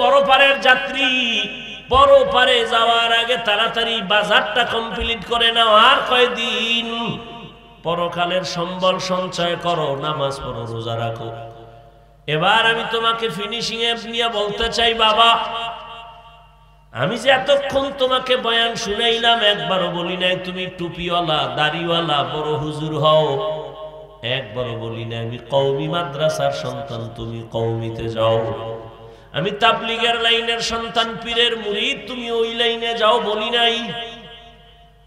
পরপারের যাত্রী, পরপারে যাওয়ার আগে তাড়াতাড়ি বাজারটা কমপ্লিট করে নাও। আর কয়দিন? পরকালের সম্বল সঞ্চয় করো, নামাজ পড়ো, রোজা রাখো। এবার আমি তোমাকে ফিনিশিং এ নিয়ে বলতে চাই, বাবা আমি যে এতক্ষণ তোমাকে বয়ান শুনাইলাম, একবারও বলি নাই তুমি টুপিওয়ালা দাড়িওয়ালা বড় হুজুর হও, একবারও বলি নাই আমি কওমি মাদ্রাসার সন্তান তুমি কওমিতে যাও, আমি তাবলীগের লাইনের সন্তান পীরের মুরিদ তুমি ওই লাইনে যাও, বলি নাই।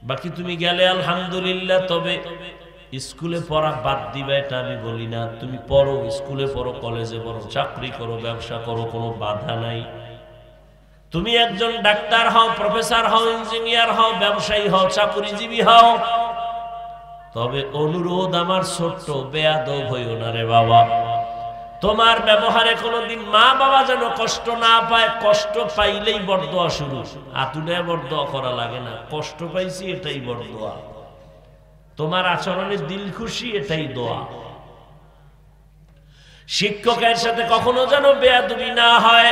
বাকি তুমি গেলে আলহামদুলিল্লাহ, তবে স্কুলে পড়া বাদ দিবে এটা আমি বলি না। তুমি পড়ো, স্কুলে পড়ো, কলেজে পড়ো, চাকরি করো, ব্যবসা করো, কোনো বাধা নাই। তুমি একজন ডাক্তার হও, প্রফেসর হও, ইঞ্জিনিয়ার হও, ব্যবসায়ী হও, চাকরিজীবী হও, তবে অনুরোধ আমার ছোট্ট, বেয়াদব হইও না রে বাবা। তোমার ব্যবহারে কোনোদিন মা বাবা যেন কষ্ট না পায়। কষ্ট পাইলেই বরদোয়া শুরু। আতুডায় বরদোয়া করা লাগে না, কষ্ট পাইছি এটাই বরদোয়া। তোমার আচরণে দিল খুশি, এটাই দোয়া। শিক্ষকের সাথে কখনো যেন বেয়াদবি না হয়,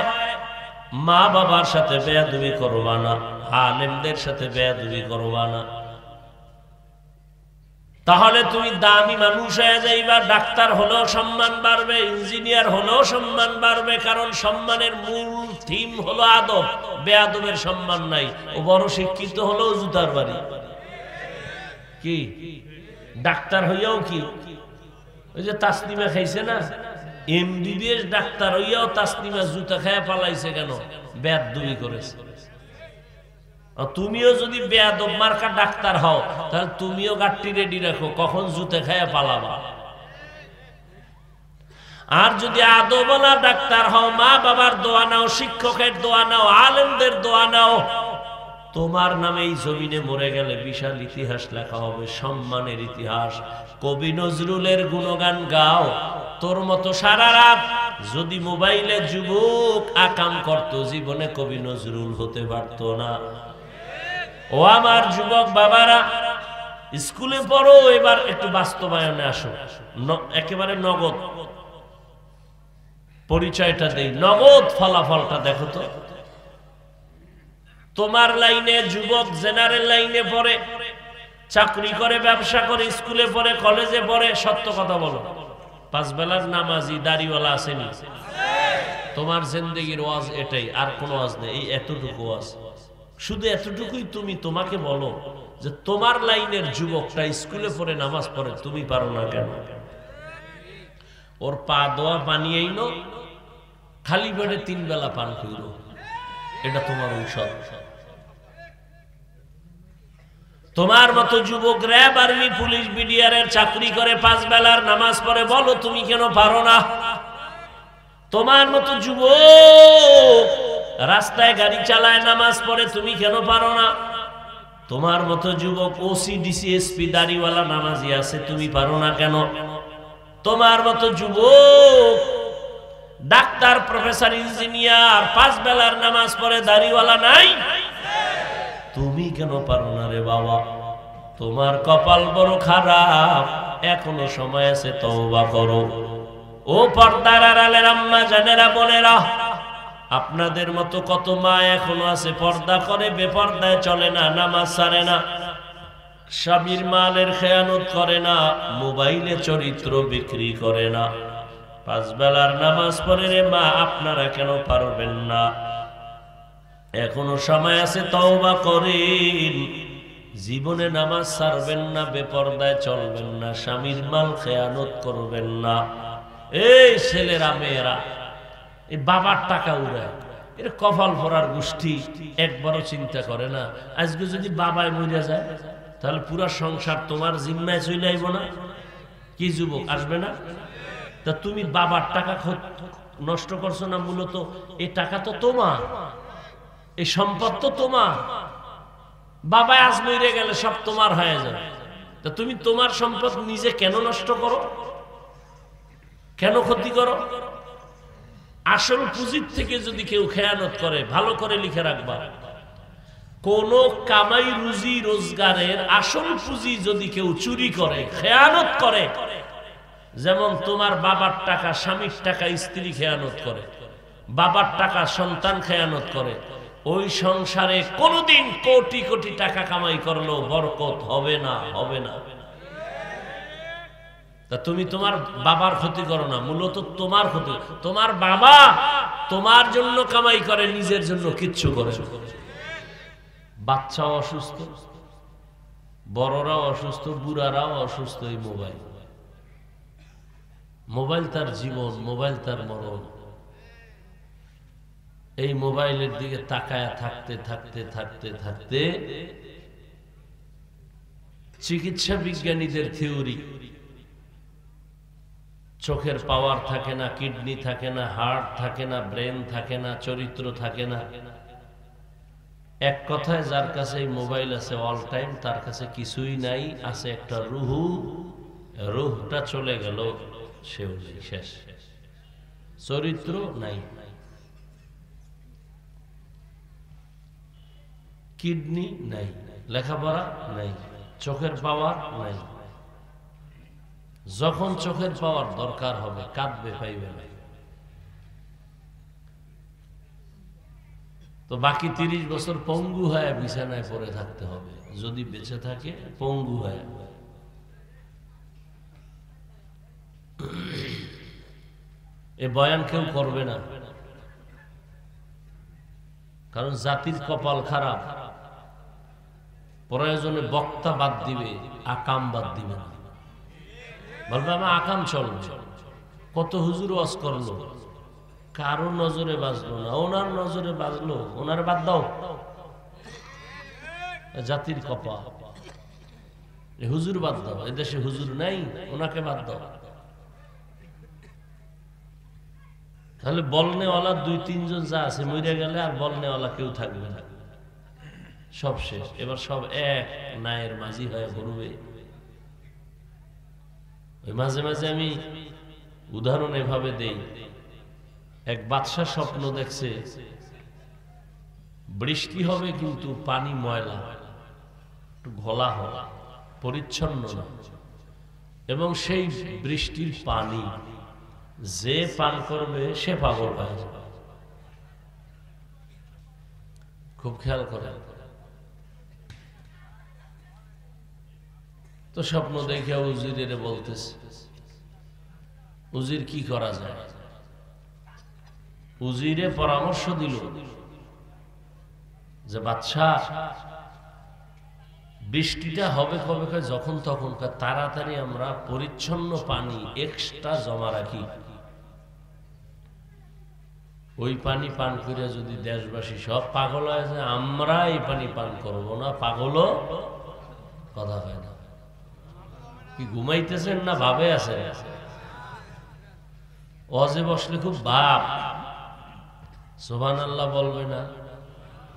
মা বাবার সাথে বেয়াদবি করবা না, আলেমদের সাথে বেয়াদবি করবা না। তাহলে তুমি দামি মানুষ হয়ে যাইবা। ডাক্তার হলেও সম্মান বাড়বে, ইঞ্জিনিয়ার হলেও সম্মান বাড়বে, কারণ সম্মানের মূল থিম হলো আদব। বেয়াদবের সম্মান নাই। ও বড় শিক্ষিত হলেও জুতার বাড়ি। কি ডাক্তার হইয়াও কি ওই যে তাসনিমা খাইছে না, এমবিবিএস ডাক্তার হইয়াও তাসনিমা জুতা খায়া পালাইছে কেন? বেয়াদবি করেছে। তুমিও যদি বেয়াদব মার্কা ডাক্তার হও, তাহলে তুমিও গাড়ি রেডি রাখো, কখন জুতে খায়া পালাবা। আর যদি আদবওয়ালা ডাক্তার হও, মা বাবার দোয়া নাও, শিক্ষকের দোয়া নাও, আলেমদের দোয়া নাও, তোমার নামে এই জমিনে মরে গেলে বিশাল ইতিহাস লেখা হবে, সম্মানের ইতিহাস। কবি নজরুলের গুণগান গাও। তোর মতো সারা রাত যদি মোবাইলে যুবক আকাম করত, জীবনে কবি নজরুল হতে পারত না। ও আমার যুবক বাবারা, স্কুলে পড়ো, এবার একটু বাস্তবায়নে আসো। একেবারে নগদ পরিচয়টা দেই, নগদ ফলাফলটা দেখো তো। তোমার লাইনে যুবক জেনারেল লাইনে পড়ে, চাকরি করে, ব্যবসা করে, স্কুলে পড়ে, কলেজে পড়ে, সত্য কথা বলো, 5 বেলার নামাজি দাড়িওয়ালা আসেনি? তোমার জিন্দেগির ওয়াজ এটাই, আর কোনো ওয়াজ নেই। এই এতটুকু ওয়াজ, শুধু এতটুকুই তুমি তোমাকে বলো যে তোমার লাইনের যুবকটা স্কুলে পড়ে, নামাজ পড়ে, তুমি পারো না কেন? ওর পা দোয়া পানি আইনো, খালি পেটে 3 বেলা পান কইল, এটা তোমার ঔষধ। তোমার মতো যুবক র্যাব, আর্মি, পুলিশ, বিডিআরের চাকরি করে, 5 বেলার নামাজ পড়ে, বলো তুমি কেন পারো না? তোমার মতো যুবক রাস্তায় গাড়ি চালায়, নামাজ পড়ে, তুমি কেন পারো না? তোমার মতো যুবক ওসি, ডিসি, এসপি দাড়িওয়ালা নামাজি আছে, তুমি পারো না কেন? তোমার মতো যুবক ডাক্তার, প্রফেসর, ইঞ্জিনিয়ার, 5 বেলার নামাজ পড়ে, দাড়িওয়ালা নাই, তুমি কেন পারো না রে বাবা? তোমার কপাল বড় খারাপ, এখনো সময় আছে, তওবা করো। ও পর্দার আড়ালের আম্মা জানেরা, বোনেরা, আপনাদের মতো কত মা এখনো আছে পর্দা করে, বেপর্দায় চলে না, নামাজ ছাড়ে না, স্বামীর মালের খেয়ানত করে না, মোবাইলে চরিত্র বিক্রি করে না, 5 বেলার নামাজ পড়ে রে মা, আপনারা কেন পারবেন না? এখনো সময় আছে, তওবা করেন। জীবনে নামাজ ছাড়বেন না, বেপর্দায় চলবেন না, স্বামীর মাল খেয়ানত করবেন না। এই ছেলেরা, মেয়েরা, এই বাবার টাকা উড়ায়, এর কপাল ভরার গোষ্ঠী একবারও চিন্তা করে না, আজকে যদি বাবায় মরে যায় তাহলে পুরা সংসার তোমার জিম্মায় চলে আইব না? কি যুবক আসবে না? তা তুমি বাবার টাকা নষ্ট করছো না? মূলত এই টাকা তো তোমার, এই সম্পদ তো তোমার। বাবা আজ মরে গেলে সব তোমার হয়ে যাবে, তা তুমি তোমার সম্পদ নিজে কেন নষ্ট করো, কেন ক্ষতি করো? আসল পুঁজির থেকে যদি কেউ খেয়ানত করে, ভালো করে লিখে রাখবা, কোন কামাই রুজি রোজগারের আসল পুঁজি যদি কেউ চুরি করে, খেয়ানত করে, যেমন তোমার বাবার টাকা, স্বামীর টাকা স্ত্রী খেয়ানত করে, বাবার টাকা সন্তান খেয়ানত করে, ওই সংসারে কোনোদিন কোটি কোটি টাকা কামাই করলো বরকত হবে না, হবে না। তা তুমি তোমার বাবার ক্ষতি করো না, মূলত তোমার ক্ষতি। তোমার বাবা তোমার জন্য কামাই করে, নিজের জন্য কিচ্ছু করে। বাচ্চাও অসুস্থ, বড়রাও অসুস্থ, বুড়ারাও অসুস্থ। এই মোবাইল, মোবাইল তার জীবন, মোবাইল তার মরণ। এই মোবাইলের দিকে তাকায়া থাকতে থাকতে থাকতে থাকতে চিকিৎসা বিজ্ঞানীদের থিওরি, চোখের পাওয়ার থাকে না, কিডনি থাকে না, হার্ট থাকে না, ব্রেন থাকে না, চরিত্র থাকে না। এক কথায় যার কাছে এই মোবাইল আছে অল টাইম, তার কাছে কিছুই নাই, আছে একটা রুহু। রুহটা চলে গেল, সেও নেই, শেষ। চরিত্র নাই, কিডনি নাই, লেখাপড়া নাই, চোখের পাওয়ার নাই। যখন চোখের পাওয়ার দরকার হবে কাঁদবে, পাইবে না। তো বাকি 30 বছর পঙ্গু হয়ে বিছানায় পড়ে থাকতে হবে, যদি বেঁচে থাকে পঙ্গু হয়ে। এ বয়ান কেউ করবে না, কারণ জাতির কপাল খারাপ। প্রয়োজনে বক্তা বাদ দিবে, আকাম বাদ দিবে না। বলবে আমার আকাম চলবে। কত হুজুর ওয়াজ করলো, কারো নজরে বাজলো না, ওনার নজরে বাজলো, ওনার বাদ দাও। জাতির কপাল, হুজুর বাদ দাও। এদেশে হুজুর নাই, ওনাকে বাদ দাও। তাহলে বলনেওয়ালা 2-3 জন যা আছে মরে গেলে আর বলনেওয়ালা কেউ থাকবে না, সব শেষ। এবার সব এক নায়ের মাঝি হয়ে ঘুরবে। ওই মাঝে মাঝে আমি উদাহরণ এভাবে দেই। এক বাদশা স্বপ্ন দেখছে বৃষ্টি হবে, কিন্তু পানি ময়লা, একটু ঘোলা হওয়া, পরিচ্ছন্ন না। এবং সেই বৃষ্টির পানি যে পান করবে সে পাগল হয়ে যাবে। খুব খেয়াল করে। তো স্বপ্ন দেখে উজিরের বলতেছে, উজির কি করা যায়? উজিরে পরামর্শ দিল যে বাদশাহ, বৃষ্টিটা হবে কবে? যখন তখন। তাড়াতাড়ি আমরা পরিচ্ছন্ন পানি এক্সট্রা জমা রাখি, ওই পানি পান করে যদি দেশবাসী সব পাগল হয়ে যায়, আমরা এই পানি পান করবো না, পাগলও কথা হয় না। কি ঘুমাইতেছেন না ভাবে আছে? ওয়াজে বসলে খুব ভাব, সুবহানাল্লাহ বলবে না,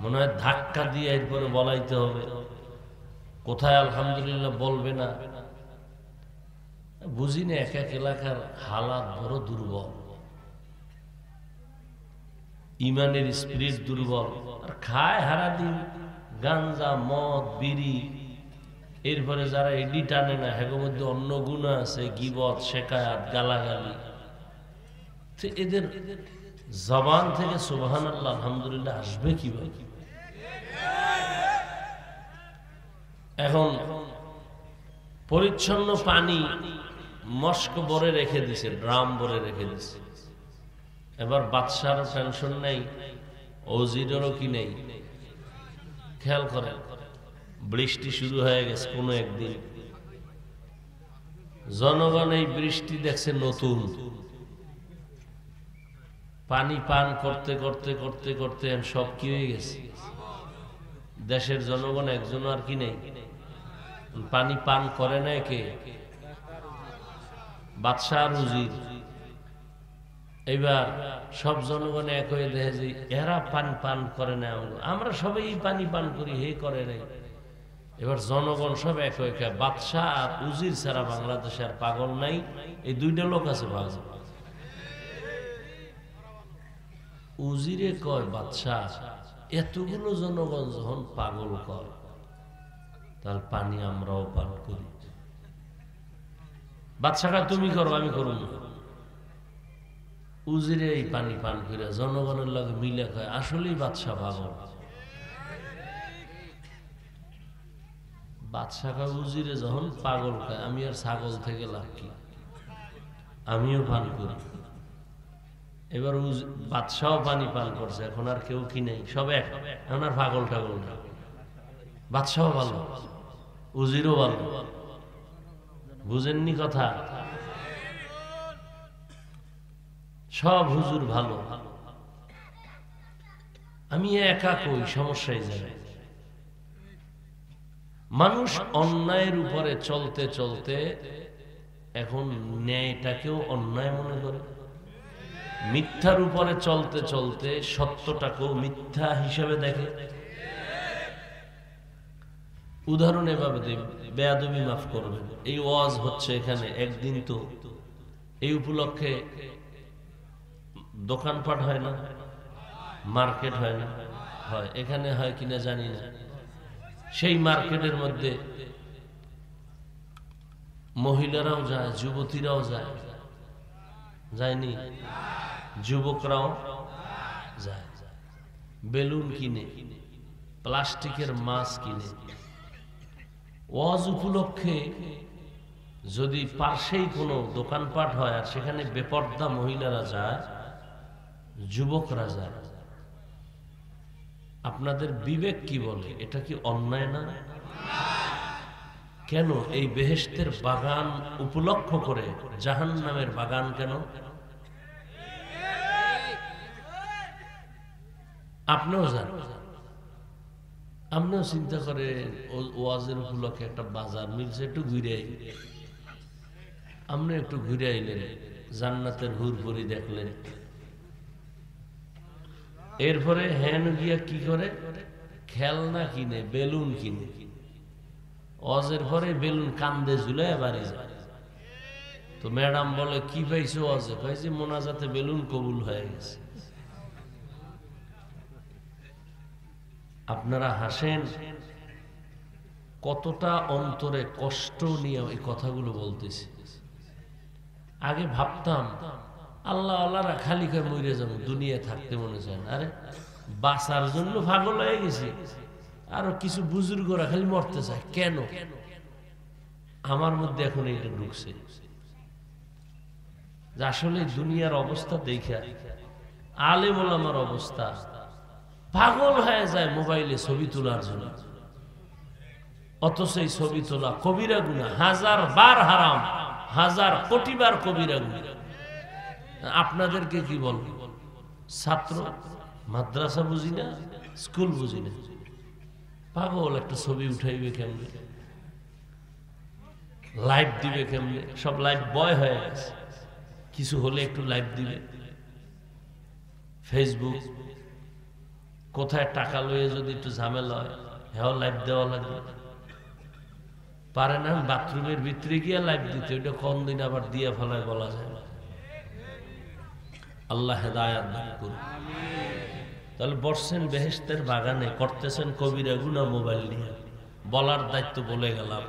মনে হয় ধাক্কা দিয়ে এরপরে বলাইতে হবে। কোথায় আলহামদুলিল্লাহ বলবে না, বুঝি না। এক এক এলাকার হালাত বড় দুর্বল, ইমানের স্পিরিট দুর্বল। আর খায় হারাদিন গাঞ্জা, মদ, বিড়ি। এরপরে যারা এডি টানে না, হেগোর মধ্যে অন্য গুণা আছে, গীবত, শেকায়াত, গালাগালি। এদের জবান থেকে সুবহানাল্লাহ আলহামদুলিল্লাহ আসবে কিভাবে? এখন পরিচ্ছন্ন পানি মস্ক ভরে রেখে দিছে, ড্রাম ভরে রেখে দিছে। এবার বাদশারও টেনশন নেই, ওজিরেরও কি নেই। খেয়াল করেন, বৃষ্টি শুরু হয়ে গেছে কোনো একদিন। জনগণ এই বৃষ্টি দেখছে নতুন। পানি পান করতে করতে করতে করতে সব কি হয়ে গেছে। দেশের জনগণ একজন আর কি নেই, পানি পান করে না। কে? বাদশাহ আর উজির। এবার সব জনগণ এক হয়ে দেখে যে এরা পানি পান করে না, আমরা সবাই পানি পান করি, হে করে নাই। এবার জনগণ সব এক হয়ে খায়। বাদশাহ আর উজির ছাড়া বাংলাদেশে আর পাগল নাই, এই দুইটা লোক আছে পাগল। উজিরে কয়, বাদশাহ এতগুলো জনগণ যখন পাগল কর, তাহলে পানি আমরাও পান করি। বাদশাহটা তুমি করো, আমি করব না। উজিরে এই পানি পান করে জনগণের লগে মিলে খায়, আসলেই বাদশা পাগল। বাদশা খায় উজিরে যখন পাগল খায়, আমি আর ছাগল থেকে লাভ কি, আমিও পান করি। এবার বাদশাও পানি পান করছে, এখন আর কেউ কি নেই, সব এক, এখন আর পাগল টাগল না। বাদশাও ভালো, উজিরও ভালো, বুঝেননি কথা? সব হুজুর ভালো, আমি একা কই, সমস্যায় যাবে। মানুষ অন্যায়ের উপরে চলতে চলতে এখন ন্যায়টাকেও অন্যায় মনে করে, মিথ্যার উপরে চলতে চলতে সত্যটাকেও মিথ্যা হিসেবে দেখে। উদাহরণ এভাবে দেব, বেয়াদবি মাফ করবেন, এই ওয়াজ হচ্ছে এখানে একদিন, তো এই উপলক্ষে দোকানপাট হয় না, মার্কেট হয় না, হয় এখানে হয় কিনা জানি না। সেই মার্কেটের মধ্যে মহিলারাও যায়, যুবতীরাও যায়, যায়নি? যুবকরাও যায়, বেলুন কিনে, প্লাস্টিকের মাছ কিনে। ওয়াজ উপলক্ষে যদি পাশেই কোনো দোকানপাট হয় আর সেখানে বেপর্দা মহিলারা যায়, যুবকরা যায়, আপনাদের বিবেক কি বলে? এটা কি অন্যায় না? কেন এই বেহেশতের বাগান উপলক্ষ করে জাহান্নামের বাগান কেন? আপনিও যান, আপনিও চিন্তা করে ওয়াজের উপলক্ষে একটা বাজার মিলছে, একটু ঘুরে আই, আপনি একটু ঘুরে আইলেন, জান্নাতের হুরপুরি দেখলেন। এরপরে হ্যান গিয়া কি করে? খেলনা কিনে, বেলুন কিনে। ওয়াজের পরে বেলুন কান্দে ঝুলে বাড়ি যায়। তো ম্যাডাম বলে, কি পাইছো ওয়াজে? পাইছি মোনাজাতে বেলুন কবুল হয়ে গেছে। আপনারা হাসেন, কতটা অন্তরে কষ্ট নিয়ে এই কথাগুলো বলতেছি। আগে ভাবতাম আল্লাহ আল্লাহরা খালি খায় মরে যাবো, দুনিয়ায় থাকতে মনে চায় না। আরে বাঁচার জন্য পাগল হয়ে গেছি, আরো কিছু বুজুর্গরা খালি মরতে চায় কেন? আমার মধ্যে এখন এটা ঢুকছে যে আসলে দুনিয়ার অবস্থা দেখে আলেম ওলামার অবস্থা, পাগল হয়ে যায় মোবাইলে ছবি তোলার জন্য। অথচ এই ছবি তোলা কবিরা গুনাহ, 1000 বার হারাম, 1000 কোটি বার কবিরা গুনাহ। আপনাদেরকে কি বলব? ছাত্র, মাদ্রাসা বুঝি না, স্কুল বুঝি না, পাগল একটা ছবি উঠাইবে কেমনে, লাইভ দিবে কেমনে, সব লাইভ বয় হয়ে গেছে। কিছু হলে একটু লাইভ দিবে, ফেসবুক, কোথায় টাকা লয়ে যদি একটু ঝামেলা হয়, হ্যাঁ লাইভ দেওয়া লাগবে। পারে না বাথরুমের ভিতরে গিয়ে লাইভ দিতে, ওইটা কোন দিন আবার দিয়ে ফেলায় বলা যায় না। আল্লাহ হেদায়াত দান করুন। তাহলে বসছেন বেহেশতের বাগানে, করতেছেন কবিরা গুনাহ মোবাইল নিয়ে, বলার দায়িত্ব বলে গেলাম।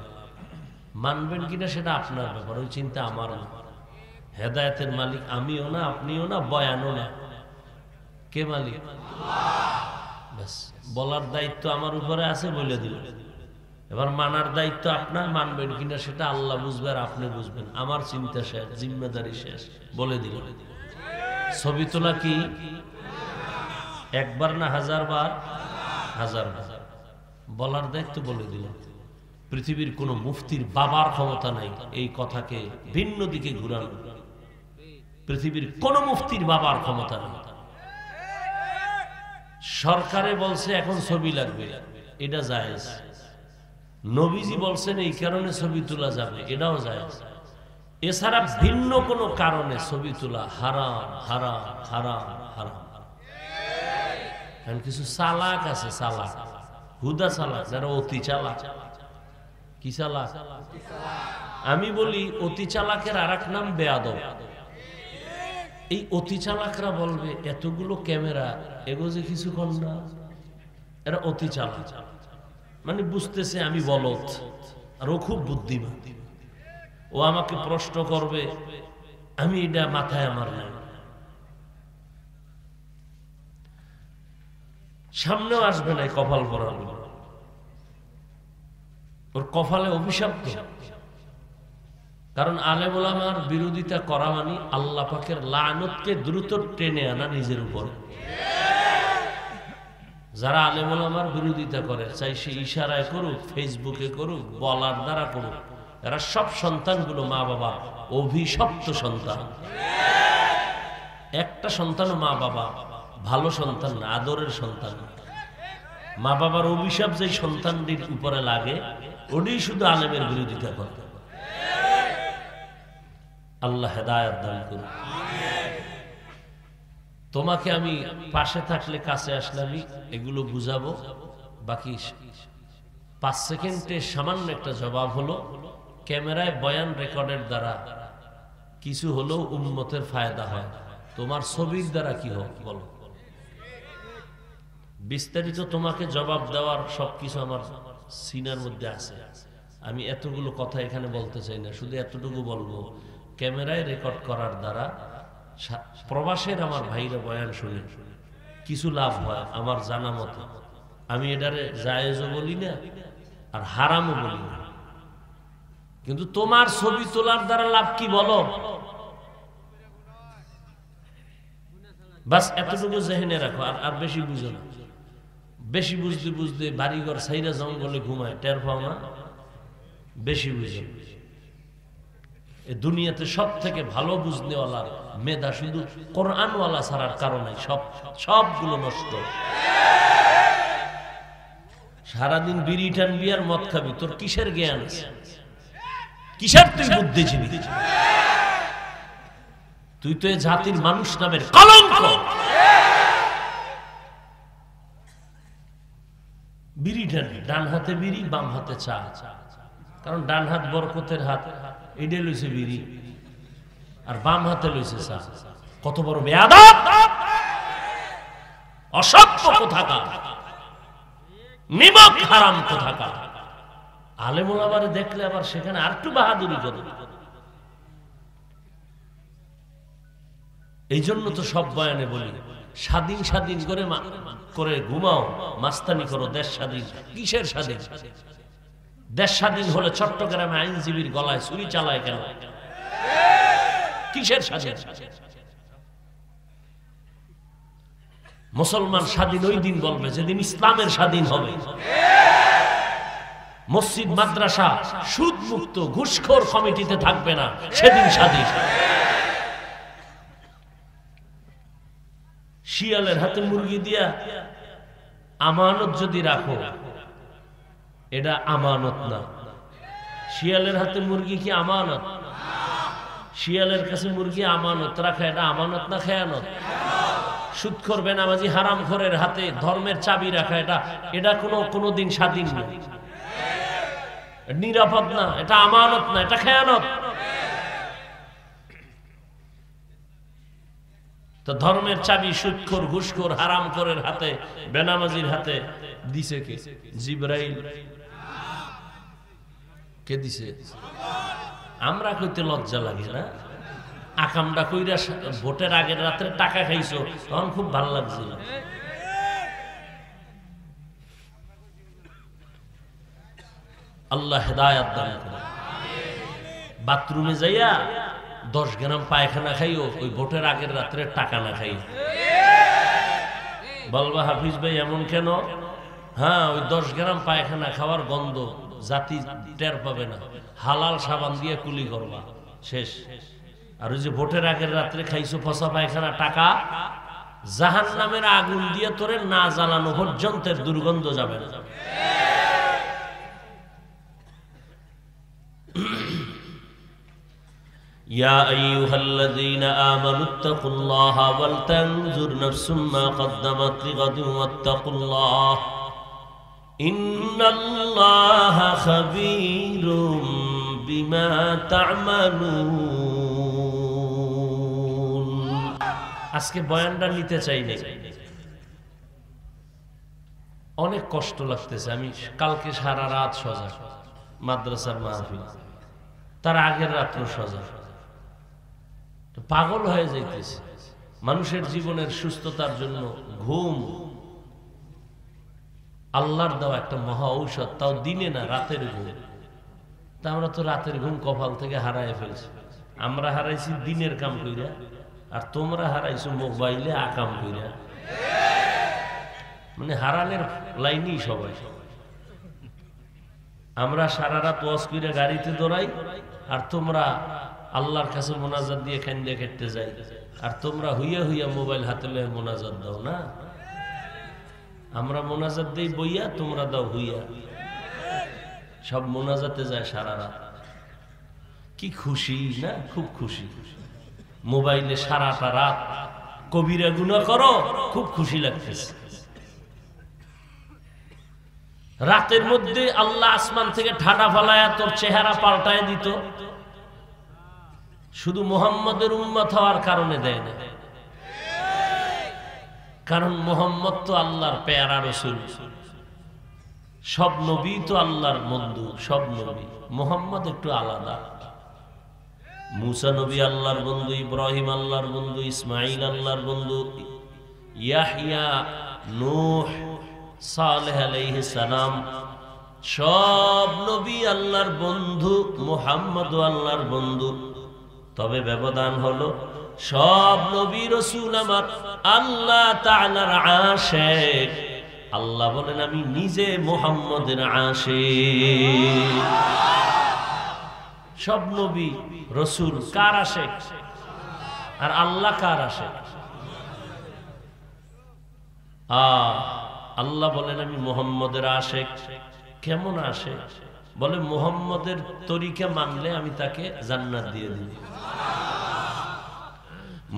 মানবেন কিনা সেটা আপনার ব্যাপার, ওই চিন্তা আমার না। হেদায়েতের মালিক আমিও না, আপনিও না, বয়ানও না। কে মালিক? ব্যাস, বলার দায়িত্ব আমার উপরে আছে, বলে দিল। এবার মানার দায়িত্ব আপনার, মানবেন কিনা সেটা আল্লাহ বুঝবে আর আপনি বুঝবেন। আমার চিন্তা শেষ, জিম্মেদারি শেষ, বলে দিল। ছবি তোলা কি একবার না 1000 বার? 1000 বার। বলার দায়িত্ব বলে দিল। পৃথিবীর কোন মুফতির বাবার ক্ষমতা নাই এই কথাকে ভিন্ন দিকে ঘুরানো। পৃথিবীর কোন মুফতির বাবার ক্ষমতা নেই। সরকারে বলছে এখন ছবি লাগবে, এটা জায়েজ। নবীজি বলছেন এই কারণে ছবি তোলা যাবে, এটাও জায়েজ। এছাড়া ভিন্ন কোনো কারণে ছবি তোলা হারাম, হারাম, হারাম, হারাম। কিছু চালাক আছে, চালাক, হুদা চালাক, যারা অতি চালাক। কি চালাক? আমি বলি অতি চালাকের আর এক নাম বেয়াদব। এই অতি চালাকরা বলবে এতগুলো ক্যামেরা, এগো যে কিছুক্ষণ না, এরা অতি চালাক। মানে বুঝতেছে আমি বলদ, আর ও খুব বুদ্ধিমান। ও আমাকে প্রশ্ন করবে, আমি এটা মাথায় আমার নাই, সামনেও আসবে না কপাল পরানো, ওর কপালে অভিশাপ। কারণ আলেম ওলামার বিরোধিতা করা মানে আল্লাহ পাকের লানতকে দ্রুত টেনে আনা নিজের উপর। যারা আলেম ওলামার বিরোধিতা করে, চাই সে ইশারায় করুক, ফেসবুকে করুক, বলার দ্বারা করুক, এরা সব সন্তানগুলো মা বাবা অভিশপ্ত সন্তান। একটা সন্তান মা বাবা ভালো সন্তান না, আদরের সন্তান। মা বাবার অভিশাপ যে সন্তানটির উপরে লাগে, ওটাই শুধু আলেমের বিরোধিতা করে। আল্লাহ হেদায়েত দান করুন। তোমাকে আমি পাশে থাকলে, কাছে আসলে আমি এগুলো বুঝাবো। বাকি 5 সেকেন্ডে সামান্য একটা জবাব হলো, ক্যামেরায় বয়ান রেকর্ডের দ্বারা কিছু হলেও উম্মতের ফায়দা হয়, তোমার ছবির দ্বারা কি হোক বলো। বিস্তারিত তোমাকে জবাব দেওয়ার সবকিছু আমার সিনার মধ্যে আছে। আমি এতগুলো কথা এখানে বলতে চাই না, শুধু এতটুকু বলবো, ক্যামেরায় রেকর্ড করার দ্বারা প্রবাসের আমার ভাইরা বয়ান শুনে কিছু লাভ হয় আমার জানা মতো। আমি এটারে জায়েজও বলি না আর হারামও বলি না, কিন্তু তোমার ছবি তোলার দ্বারা লাভ কি বলো? বাস এতটুকু জেহেনে রাখো, আর বেশি বুঝো না। বেশি বুঝতে বুঝতে বাড়িঘর সাইরা জঙ্গলে ঘুমায়, টের পাও না। বেশি বুঝো। এই দুনিয়াতে সব থেকে ভালো বুঝনেওয়ালা মেধা শুধু কোরআনওয়ালা ছাড়ার কারণে সবগুলো নষ্ট। সারাদিন বিড়ি টানবি আর মদ খাবি, তোর কিসের জ্ঞান আছে? কিসের তুই বুদ্ধিজীবী? তুই তো এ জাতির মানুষ নামের কলঙ্ক। বিড়ি টানবি, ডান হাতে বিড়ি, বাম হাতে চা। কারণ ডান হাত বরকতের হাত, এডে লইছে বিড়ি, আর বাম হাতে লইছে চা। কত বড় বেয়াদব, অসভ্য কোথাকার, নিমক হারাম কোথাকার। আলেম ওলামারে দেখলে আবার সেখানে আর একটু বাহাদুরি করে। এই জন্য তো সব বয়ানে বলি, স্বাধীন স্বাধীন করে ঘুমাও, মাস্তানি করো। দেশ স্বাধীন কিসের স্বাধীন? দেশ স্বাধীন হলে চট্টগ্রামে আইনজীবীর গলায় ছুরি চালায় কেন? কিসের স্বাধীন? মুসলমান স্বাধীন ওই দিন বলবে যেদিন ইসলামের স্বাধীন হবে। মসজিদ মাদ্রাসা সুদ মুক্ত, ঘুষখোর কমিটিতে থাকবে না, সেদিন স্বাধীন। শিয়ালের হাতে মুরগি দিয়া আমানত যদি রাখো, এটা আমানত না। শিয়ালের হাতে মুরগি কি আমানত? শিয়ালের কাছে মুরগি আমানত রাখা, এটা আমানত না খেয়ানত? সুদখোর বেনামাজি হারামখোরের হাতে ধর্মের চাবি রাখা, এটা কোনোদিন স্বাধীন না, নিরাপদ না, এটা আমানত না, এটা খেয়ানত। তো ধর্মের চাবি সুদখোর, ঘুষখোর, হারামখোরের হাতে, বেনামাজির হাতে দিছে কে? জিবরাইল। কে দিছে? আমরা কইতে লজ্জা লাগে না? আকামটা কইরা ভোটের আগের রাত্রে টাকা খাইছো, তখন খুব ভালো লাগছিল। আল্লাহ হেদায়েত দান করুন। বাথরুমে যাইয়া 10 গ্রাম পায়খানা খাইও, ওই ভোটের আগের রাত্রে টাকা না খাই। বলবা হাফিজ ভাই এমন কেন? হ্যাঁ, ওই 10 গ্রাম পায়খানা খাওয়ার গন্ধ জাতি টের পাবে না। হালাল সাবান দিয়ে কুলি করবা, শেষ। আর ওই যে ভোটের আগের রাত্রে খাইছো ফসা পায়খানা, টাকা, জাহান্নামের আগুন দিয়ে তোরে না জ্বালানো পর্যন্ত দুর্গন্ধ যাবে না। يا أيها الذين آمنوا اتقوا الله ولتنظر نفس ما قدمت لغد واتقوا الله إن الله خبير بما تعملون। আজকে বয়ানটা নিতে চাই না, অনেক কষ্ট লাগতেছে। আমি কালকে সারা রাত সজা, মাদ্রাসার মাহফিল, তার আগের রাত্র সজা, পাগল হয়ে যাইতেছে। মানুষের জীবনের সুস্থতার জন্য ঘুম আল্লাহর দেওয়া একটা মহা ঔষধ, তাও দিনে না, রাতের ঘুম। তা আমরা তো রাতের ঘুম কপাল থেকে হারায় ফেলছি। আমরা হারাইছি দিনের কাম কইরা, আর তোমরা হারাইছো মোবাইলে আকাম কইরা। মানে হারানের লাইনই সবাই। আমরা সারা রাত ওয়াজ কইরা গাড়িতে দৌড়াই, আর তোমরা আল্লাহর কাছে মোনাজাত দিয়ে খান্দে খেতে যাই, আর তোমরা হইয়া হইয়া মোবাইল হাতে লয়ে মোনাজাত দাও না। আমরা মোনাজাত দেই বইয়া, তোমরা দাও হইয়া। সব মোনাজাতে যায় সারা রাত। কি খুশি না, খুব খুশি। মোবাইলে সারাটা রাত কবিরা গুনাহ করো, খুব খুশি লাগতেছে। রাতের মধ্যে আল্লাহ আসমান থেকে ঠাডা ফালায়া তোর চেহারা পাল্টায় দিত, শুধু মুহাম্মদের উম্মত হওয়ার কারণে দেয় না। কারণ মুহাম্মদ তো আল্লাহর পেয়ারা রাসূল, সব নবী তো আল্লাহর বন্ধু, সব নবী। মুহাম্মদ একটু আলাদা। মুসা নবী আল্লাহর বন্ধু, ইব্রাহিম আল্লাহর বন্ধু, ইসমাইল আল্লাহর বন্ধু, ইয়াহইয়া, নূহ, সালেহ আলাইহিস সালাম, সব নবী আল্লাহর বন্ধু। মুহাম্মদ আল্লাহর বন্ধু। তবে ব্যবধান হলো, সব নবী রাসূল আমার আল্লাহ তাআলার আশিক। আল্লাহ বলেন আমি নিজে মুহাম্মদের আশিক। সব নবী রাসূল কার আশিক? আর আল্লাহ কার আশিক? আল্লাহ বলেন আমি মুহাম্মদের আশিক। কেমন আশিক? বলে মুহাম্মদের তরিকা মানলে আমি তাকে জান্নাত দিয়ে দিব।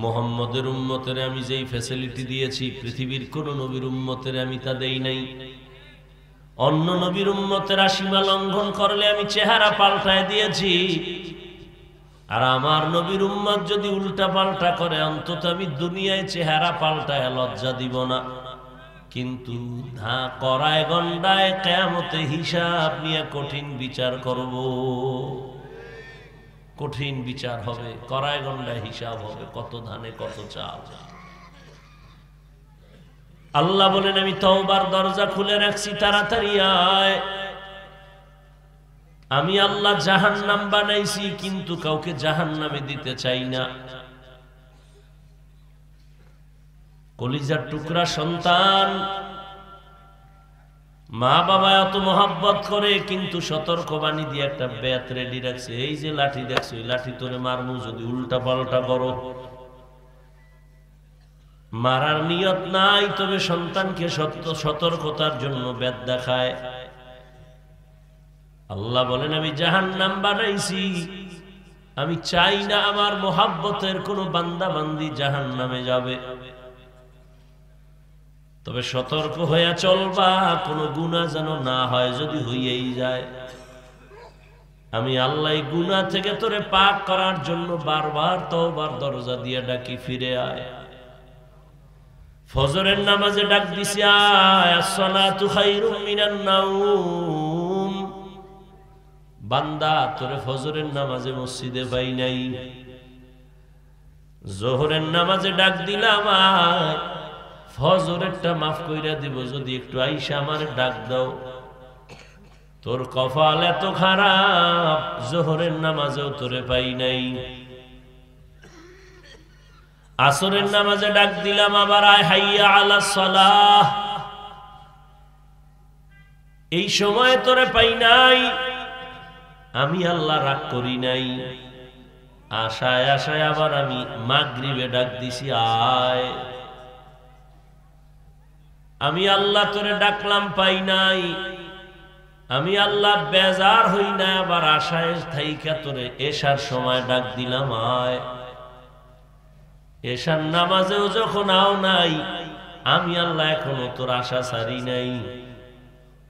মুহাম্মদের উম্মতের আমি যেই ফ্যাসিলিটি দিয়েছি, পৃথিবীর কোন নবীর উম্মতের আমি তা দেই নাই। অন্য নবীর উম্মতেরা সীমা লঙ্ঘন করলে আমি চেহারা পাল্টায় দিয়েছি, আর আমার নবীর উম্মত যদি উল্টা পাল্টা করে, অন্তত আমি দুনিয়ায় চেহারা পাল্টায় লজ্জা দিব না। কিন্তু করায় গন্ডায় কিয়ামতে হিসাব নিয়ে কঠিন বিচার করব। কঠিন বিচার হবে, করায় গন্ডায় হিসাব হবে, কত ধানে কত চাল। আল্লাহ বলেন আমি তওবার দরজা খুলে রাখছি, তাড়াতাড়ি আয়। আমি আল্লাহ জাহান্নাম বানাইছি, কিন্তু কাউকে জাহান্নামে দিতে চাই না। কলিজার টুকরা সন্তান, মা বাবা এত মহব্বত করে, কিন্তু সতর্কবাণী দিয়ে একটা বেত রেডি রাখছে। এই যে লাঠি দেখছো, এই লাঠি তোরে মারমু যদি উল্টা পাল্টা করো। মারার নিয়ত নাই, তবে সন্তানকে সতর্কতার জন্য বেত দেখায়। আল্লাহ বলেন আমি জাহান্নাম বানাইছি, আমি চাই না আমার মহব্বতের কোন বান্দা বান্দি জাহান্নামে যাবে। তবে সতর্ক হয়ে চলবা, কোনো গুনাহ যেন না হয়। যদি হইয়েই যায়, আমি আল্লাহ গুনাহ থেকে তোরে পাক করার জন্য বারবার তওবার দরজা দিয়ে ডাকি, ফিরে আয়। ফজরের নামাজে ডাক দিছি, আয়, আসসালাতু খায়রুম মিনান নাওম। বান্দা তোরে ফজরের নামাজে মসজিদে পাই নাই। যোহরের নামাজে ডাক দিলাম, আয়, ফজরেরটা মাফ কইরা দিব, যদি একটু আইসা আমার ডাক দাও। তোর কপাল এত খারাপ, যোহরের নামাজেও তোরে পাই নাই। আসরের নামাজে ডাক দিলাম, আবার আয়, হাইয়া আলাস সালাহ। এই সময় তোরে পাই নাই। আমি আল্লাহ রাগ করি নাই। আশায় আশায় আবার আমি মাগরিবে ডাক দিছি, আয়। আমি আল্লাহ তোরে ডাকলাম, পাই নাই। আমি আল্লাহ বেজার হই না, আবার আশায় থাইকা তোরে এশার সময় ডাক দিলাম, আয়। এশার নামাজেও যখন আও নাই, আমি আল্লাহ এখনো তোর আশা ছাড়ি নাই।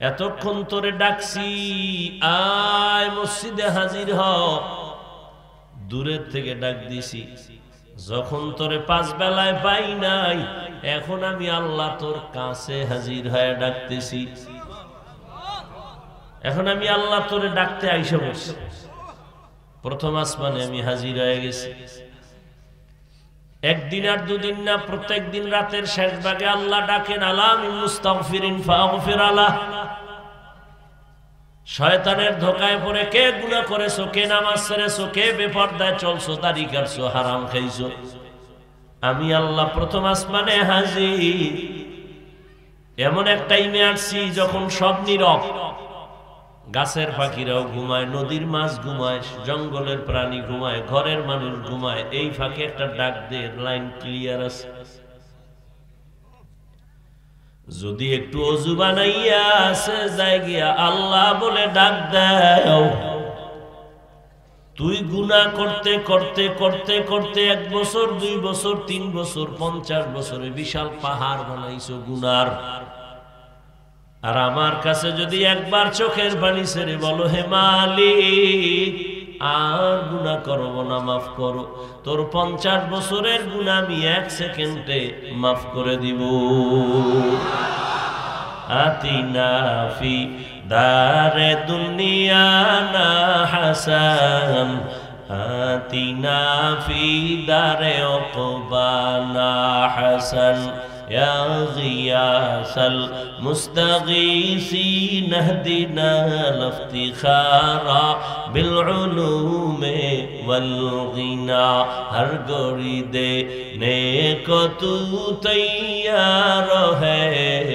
এতক্ষণ তোরে ডাকছি, আয় মসজিদে হাজির হ। দূরের থেকে ডাক দিছি, যখন তোরে পাঁচ বেলায় পাই নাই, এখন আমি আল্লাহ তোর কাছে হাজির হয়ে ডাকতেছি। এখন আমি আল্লাহ তোরে ডাকতে আইসা বসছি, প্রথম আসমানে আমি হাজির হয়ে গেছি। একদিন আর দুদিন না, প্রত্যেক দিন রাতের শেষ ভাগে আল্লাহ ডাকেন, আলা মিন মুস্তাগফিরিন ফাগফির আলাহ। শয়তানের ধোকায় পড়ে কে গুনাহ করেছো, কে নামাজ ছেড়েছো, কে বেপরদায় চলছো, দাড়ি কাটছো, হারাম খাইছো, আমি আল্লাহ প্রথম আসমানে হাজির। এমন এক টাইমে আসছি যখন সব নীরব, গাছের পাখিরাও ঘুমায়, নদীর মাছ ঘুমায়, জঙ্গলের প্রাণী ঘুমায়, ঘরের মানুষ ঘুমায়, এই ফাঁকে একটা ডাক দে, লাইন ক্লিয়ার আছে। যদি একটু অজু বানাইয়া আছে যাই গিয়া আল্লাহ বলে ডাক দাও, তুই গুনাহ করতে করতে করতে করতে 1 বছর 2 বছর 3 বছর 50 বছরে বিশাল পাহাড় বানাইছো গুনার। আর আমার কাছে যদি একবার চোখের পানি ছেড়ে বলো, হে মালিক আর গুনাহ করব না, মাফ করো, তোর 50 বছরের গুনাহ আমি 1 সেকেন্ডে মাফ করে দিব। আতিনা ফি দারে দুনিয়া না হাসান, আতিনা ফি দারে উকবা না হাসান, ইয়া গিয়াসাল মুস্তাগীসিন ইহদিনা লিফতিখারা বিল উলুমে ওয়াল গিনা। হর গড়ি দে নে কো তু তৈয়ার হ্যায়,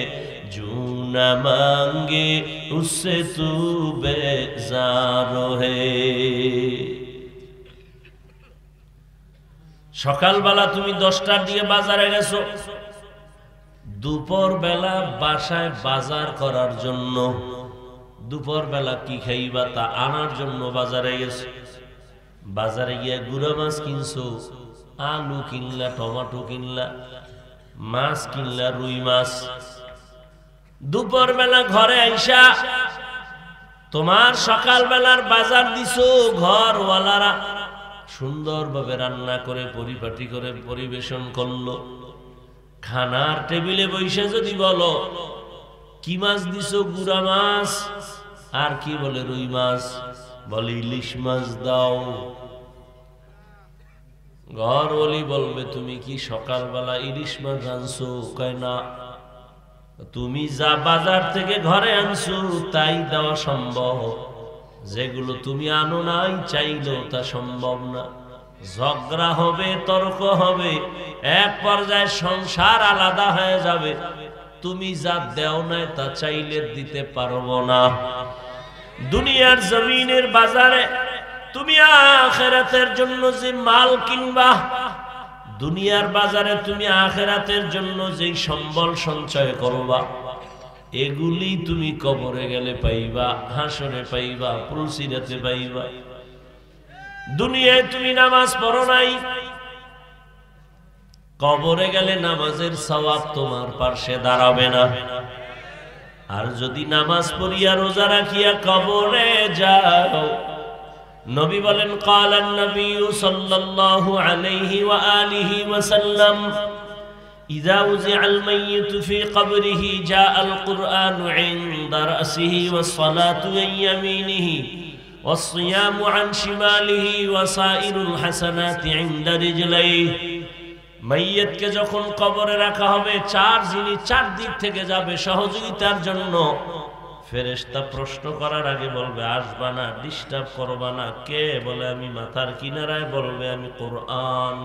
जो न मांगे उससे तू बेजार है। সকালবেলা তুমি 10টার দিকে বাজারে গেছো, দুপুর বেলা বাসায় বাজার করার জন্য, দুপুর বেলা কি খাইবা তা আনার জন্য বাজারে গেছো। বাজারে গিয়ে গুঁড়া মাছ কিনছো, আলু কিনলা, টমেটো কিনলা, মাছ কিনলা, রুই মাছ। দুপুর বেলা ঘরে আইসা তোমার সকাল বেলার বাজার দিছো, ঘরওয়ালারা সুন্দরভাবে রান্না করে পরিপাটি করে পরিবেশন করলো। খানার টেবিলে বসে যদি বলো কি মাছ দিছো, গুড়া মাছ, আর কি বলে রুই মাছ, বলে ইলিশ মাছ দাও। ঘরওয়ালি বলবে তুমি কি সকালবেলা ইলিশ মাছ আনছো? কয় না, তুমি যা বাজার থেকে ঘরে আনছো তাই দেওয়া সম্ভব, যেগুলো তুমি আনো নাই চাইলেও তা সম্ভব না। ঝগড়া হবে, তর্ক হবে, এক পর্যায়ে সংসার আলাদা হয়ে যাবে। তুমি যা দেও নাই তা চাইলে দিতে পারবো না। দুনিয়ার জমিনের বাজারে তুমি আখিরাতের জন্য যে মাল কিনবা, দুনিয়ার বাজারে তুমি আখিরাতের জন্য যেই সম্বল সঞ্চয় করবা, এগুলি তুমি কবরে গেলে পাইবা, হাসরে পাইবা, পুলসিরাতে পাইবা। দুনিয়ায় তুমি নামাজ পড়ো নাই, কবরে গেলে নামাজের সওয়াব তোমার পাশে দাঁড়াবে না। আর যদি নামাজ পড়িয়া রোজা রাখিয়া কবরে যাও, নবী বলেন কালান নবী সাল্লাল্লাহু আলাইহি ওয়া আলিহি ওয়াসাল্লাম, ইযা উযিআল মাইয়িতু ফি কবরিহি জাআল কুরআনু ইনদা রাসিহি ওয়াস সালাতু আন ইয়ামিনিহি ওয়াস সিয়ামু আন শিমালিহি ওয়া সাইরুল হাসানাতি ইনদা রিজলাইহি। মাইয়িতকে যখন কবরে রাখা হবে, 4 জিনিস 4 দিক থেকে যাবে সহযোগিতার জন্য। ফেরেশতা প্রশ্ন করার আগে বলবে আসবা না, ডিস্টার্ব করবা না। কে বলে আমি মাথার কিনারায়, বলবে আমি কোরআন।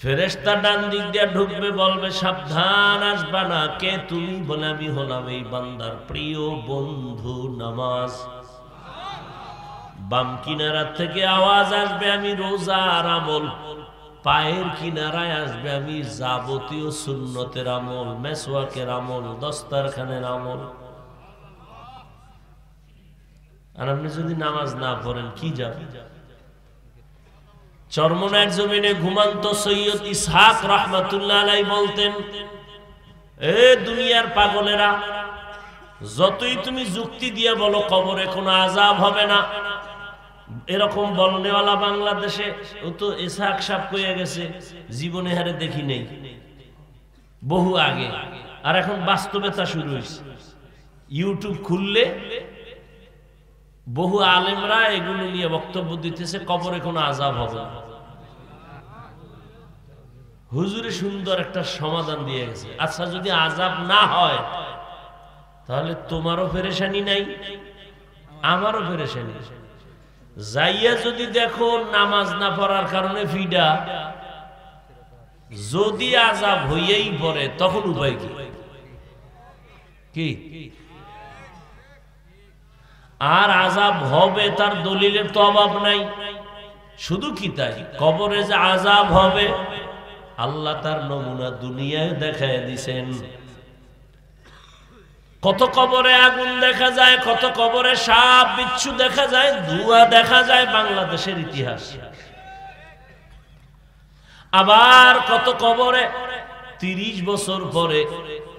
ফেরেশতা ডান দিক দিয়ে ঢুকবে, বলবে সাবধান আসবা না। কে তুমি? বলে আমি হলাম এই বান্দার প্রিয় বন্ধু নামাজ। বাম কিনারা থেকে আওয়াজ আসবে আমি রোজার আমল। পায়ের কিনারায় আসবে আমি যাবতীয় সুন্নতের আমল, মেসওয়াকের আমল, দস্তারখানের আমল। আর আপনি যদি নামাজ না পড়েন কি যাবে? চরমনার জমিনে ঘুমান্ত সৈয়দ ইসহাক রাহমাতুল্লাহ আলাইহি বলতেন, এ দুনিয়ার পাগলেরা, যতই তুমি যুক্তি দিয়ে বলো কবরে কোনো আযাব হবে না, এরকম বলনেওয়ালা বাংলাদেশে ও তো ইসহাক সাহেব কইয়া গেছে, জীবনে হারে দেখি নেই, বহু আগে। আর এখন বাস্তবতা শুরু হয়েছে। ইউটিউব খুললে বহু আলেমরা এগুলো নিয়ে বক্তব্য দিতেছে, কবরে কোনো আযাব হবে না। হুজুরে সুন্দর একটা সমাধান দিয়ে গেছে। আচ্ছা, যদি আযাব না হয় তাহলে তোমারও পেরেশানি নাই, আমারও পেরেশানি। যাইয়া যদি দেখো নামাজ না পড়ার কারণে ফিডা, যদি আযাব হইয়াই পড়ে তখন উপায় কি? কি আর আযাব হবে তার দলিলের তো অভাব নাই। শুধু কি তাই, কবরে যে আযাব হবে আল্লাহ তার নমুনা দুনিয়ায় দেখায় দিছেন। কত কবরে আগুন দেখা যায়, কত কবরে সাপ বিচ্ছু দেখা যায়, ধোঁয়া দেখা যায়, বাংলাদেশের ইতিহাস। আবার কত কবরে 30 বছর পরে